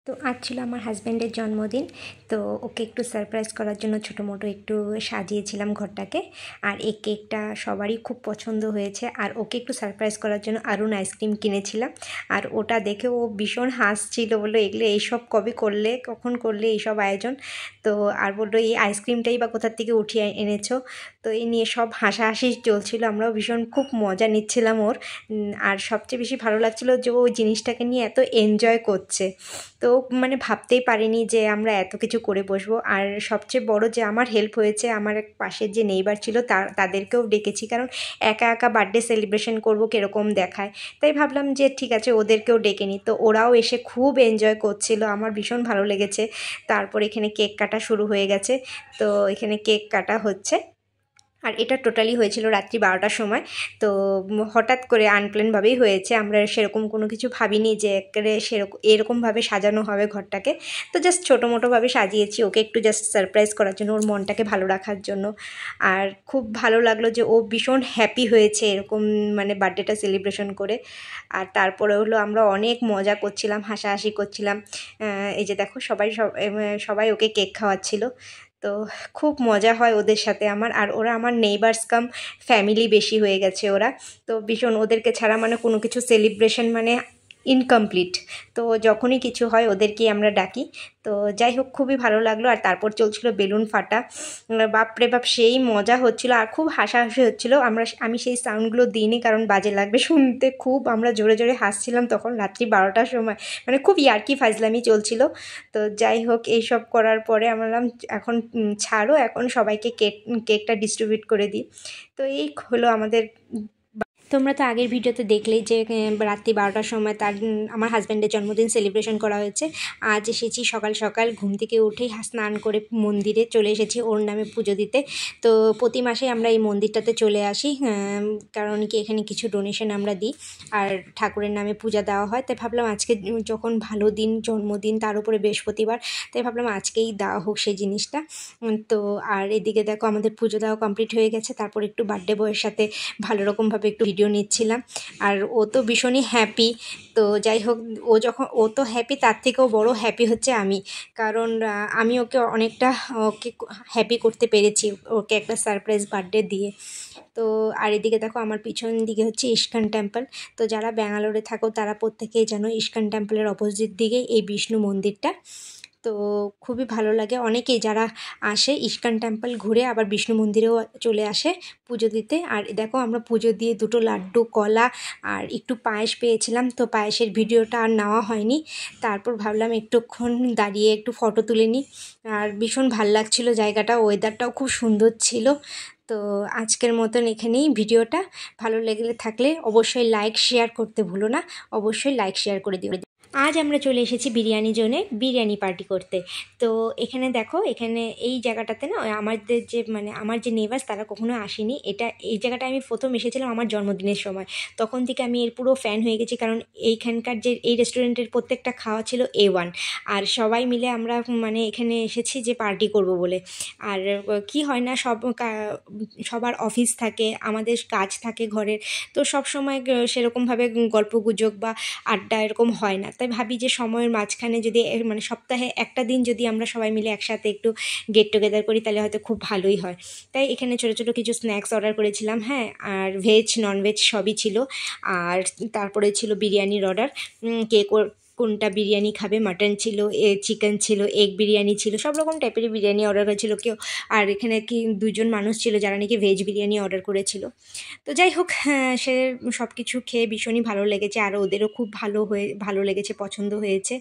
তো আজ ছিল আমার হাজব্যান্ডের জন্মদিন। তো ওকে একটু সারপ্রাইজ করার জন্য ছোটো মোটো একটু সাজিয়েছিলাম ঘরটাকে। আর এই কেকটা সবারই খুব পছন্দ হয়েছে। আর ওকে একটু সারপ্রাইজ করার জন্য আরুন আইসক্রিম কিনেছিলাম। আর ওটা দেখে ও ভীষণ হাসছিল, বললো এগুলো এইসব কবে করলে, কখন করলে এইসব আয়োজন। তো আর বললো এই আইসক্রিমটাই বা কোথার থেকে উঠিয়ে এনেছো। তো এই নিয়ে সব হাসাহাসি চলছিল, আমরাও ভীষণ খুব মজা নিচ্ছিলাম ওর। আর সবচেয়ে বেশি ভালো লাগছিলো যে ও জিনিসটাকে নিয়ে এত এনজয় করছে। তো মানে ভাবতেই পারিনি যে আমরা এত কিছু করে বসবো। আর সবচেয়ে বড় যে আমার হেল্প হয়েছে, আমার এক পাশের যে নেইবার ছিল তাদেরকেও ডেকেছি, কারণ একা একা বার্থডে সেলিব্রেশন করবো কীরকম দেখায়। তাই ভাবলাম যে ঠিক আছে ওদেরকেও ডেকে নিই। তো ওরাও এসে খুব এনজয় করছিল, আমার ভীষণ ভালো লেগেছে। তারপর এখানে কেক কাটা শুরু হয়ে গেছে। তো এখানে কেক কাটা হচ্ছে। আর এটা টোটালি হয়েছিল রাত্রি 12টার সময়। তো হঠাৎ করে আনপ্ল্যানভাবেই হয়েছে, আমরা সেরকম কোনো কিছু ভাবিনি যে এরকমভাবে সাজানো হবে ঘরটাকে। তো জাস্ট ছোটো মোটোভাবে সাজিয়েছি ওকে একটু জাস্ট সারপ্রাইজ করার জন্য, ওর মনটাকে ভালো রাখার জন্য। আর খুব ভালো লাগলো যে ও ভীষণ হ্যাপি হয়েছে এরকম মানে বার্থডেটা সেলিব্রেশন করে। আর তারপরে হলো আমরা অনেক মজা করছিলাম, হাসাহাসি করছিলাম। এই যে দেখো সবাই ওকে কেক খাওয়াচ্ছিল। তো খুব মজা হয় ওদের সাথে আমার। আর ওরা আমার নেইবার্স কাম ফ্যামিলি বেশি হয়ে গেছে ওরা। তো ভীষণ ওদেরকে ছাড়া মানে কোনো কিছু সেলিব্রেশন মানে ইনকমপ্লিট। তো যখনই কিছু হয় ওদেরকেই আমরা ডাকি। তো যাই হোক, খুবই ভালো লাগলো। আর তারপর চলছিল বেলুন ফাটা। বাপরে বাপ, সেই মজা হচ্ছিলো আর খুব হাসাহাসি হচ্ছিলো। আমি সেই সাউন্ডগুলো দিইনি, কারণ বাজে লাগবে শুনতে। খুব আমরা জোরে জোরে হাসছিলাম তখন রাত্রি 12টার সময়, মানে খুব ইয়ার্কি ফাজলামি চলছিল। তো যাই হোক, এইসব করার পরে আমরা বললাম এখন ছাড়ো, এখন সবাইকে কেকটা ডিস্ট্রিবিউট করে দিই। তো এই হলো আমাদের। তোমরা তো আগের ভিডিওতে দেখলেই যে রাত্রি 12টার সময় আমার হাজব্যান্ডের জন্মদিন সেলিব্রেশন করা হয়েছে। আজ এসেছি সকাল সকাল ঘুম থেকে উঠেই স্নান করে মন্দিরে চলে এসেছি ওর নামে পুজো দিতে। তো প্রতি মাসে আমরা এই মন্দিরটাতে চলে আসি, কারণ কি এখানে কিছু ডোনেশন আমরা দিই আর ঠাকুরের নামে পূজা দেওয়া হয়। তাই ভাবলাম আজকে যখন ভালো দিন, জন্মদিন, তার উপরে বৃহস্পতিবার, তাই ভাবলাম আজকেই দেওয়া হোক সেই জিনিসটা। তো আর এদিকে দেখো আমাদের পুজো দেওয়া কমপ্লিট হয়ে গেছে। তারপর একটু বার্থডে বয়ের সাথে ভালো রকমভাবে একটু ভিডিও নিচ্ছিলাম। আর ও তো ভীষণই হ্যাপি। তো যাই হোক, ও তো হ্যাপি, তার থেকেও বড় হ্যাপি হচ্ছে আমি, কারণ আমি ওকে অনেকটা হ্যাপি করতে পেরেছি, ওকে একটা সারপ্রাইজ বার্থডে দিয়ে। তো আর এদিকে দেখো আমার পিছন দিকে হচ্ছে ইস্কন টেম্পল। তো যারা ব্যাঙ্গালোরে থাকো তারা প্রত্যেকেই জানো ইস্কন টেম্পলের অপোজিট দিকে এই বিষ্ণু মন্দিরটা। তো খুবই ভালো লাগে, অনেকেই যারা আসে ইস্কন টেম্পল ঘুরে আবার বিষ্ণু মন্দিরেও চলে আসে পুজো দিতে। আর দেখো আমরা পুজো দিয়ে দুটো লাড্ডু, কলা আর একটু পায়েস পেয়েছিলাম। তো পায়েসের ভিডিওটা আর নেওয়া হয়নি। তারপর ভাবলাম একটুক্ষণ দাঁড়িয়ে একটু ফটো তুলে নিই। আর ভীষণ ভাল লাগছিল জায়গাটা, ওয়েদারটাও খুব সুন্দর ছিল। তো আজকের মতন এখানেই ভিডিওটা। ভালো লেগে থাকলে অবশ্যই লাইক শেয়ার করতে ভুলো না, অবশ্যই লাইক শেয়ার করে দিও। আজ আমরা চলে এসেছি বিরিয়ানি জোনে বিরিয়ানি পার্টি করতে। তো এখানে দেখো, এখানে এই জায়গাটাতে না আমাদের যে মানে আমার যে নেবার্স তারা কখনো আসেনি। এই জায়গাটা আমি প্রথম এসেছিলাম আমার জন্মদিনের সময়। তখন থেকে আমি এর পুরো ফ্যান হয়ে গেছি, কারণ এইখানকার যে এই রেস্টুরেন্টের প্রত্যেকটা খাওয়া ছিল A1। আর সবাই মিলে আমরা মানে এখানে এসেছি যে পার্টি করব বলে। আর কি হয় না, সবার অফিস থাকে, আমাদের কাজ থাকে ঘরের। তো সব সময় সেরকমভাবে গল্পগুজব বা আড্ডা এরকম হয় না। তাই ভাবি যে সময়ের মাঝখানে যদি মানে সপ্তাহে একটা দিন যদি আমরা সবাই মিলে একসাথে একটু গেট টুগেদার করি তাহলে হয়তো খুব ভালোই হয়। তাই এখানে ছোটো ছোটো কিছু স্ন্যাক্স অর্ডার করেছিলাম, হ্যাঁ। আর ভেজ ননভেজ সবই ছিল। আর তারপরে ছিল বিরিয়ানির অর্ডার। কে কোনটা বিরিয়ানি খাবে, মাটন ছিল, চিকেন ছিল, এগ বিরিয়ানি ছিল, সব রকম টাইপের বিরিয়ানি অর্ডার করেছিল কেউ। আর এখানে কি দুজন মানুষ ছিল যারা নাকি ভেজ বিরিয়ানি অর্ডার করেছিল। তো যাই হোক, সে সব কিছু খেয়ে ভীষণই ভালো লেগেছে। আর ওদেরও খুব ভালো লেগেছে, পছন্দ হয়েছে।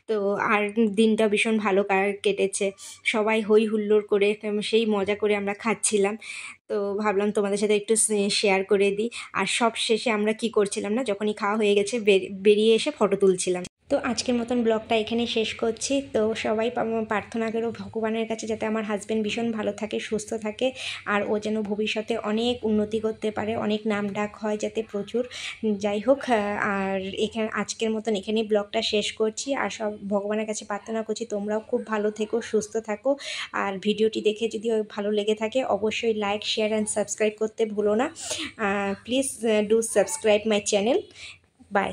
তো আর দিনটা ভীষণ ভালো কেটেছে, সবাই হই হুল্লোড় করে সেই মজা করে আমরা খাচ্ছিলাম। তো ভাবলাম তোমাদের সাথে একটু শেয়ার করে দিই। আর সব শেষে আমরা কি করছিলাম না, যখনই খাওয়া হয়ে গেছে বেরিয়ে এসে ফটো তুলছিলাম। তো আজকের মতন ব্লগটা এখানে শেষ করছি। তো সবাই প্রার্থনা করো ভগবানের কাছে যাতে আমার হাজব্যান্ড ভীষণ ভালো থাকে, সুস্থ থাকে। আর ও যেন ভবিষ্যতে অনেক উন্নতি করতে পারে, অনেক নাম ডাক হয় যাতে প্রচুর। যাই হোক, আর আজকের মতন এখানেই ব্লগটা শেষ করছি। আর সব ভগবানের কাছে প্রার্থনা করছি তোমরাও খুব ভালো থেকো, সুস্থ থাকো। আর ভিডিওটি দেখে যদি ভালো লেগে থাকে অবশ্যই লাইক, শেয়ার অ্যান্ড সাবস্ক্রাইব করতে ভুলো না। Please do subscribe my channel. By.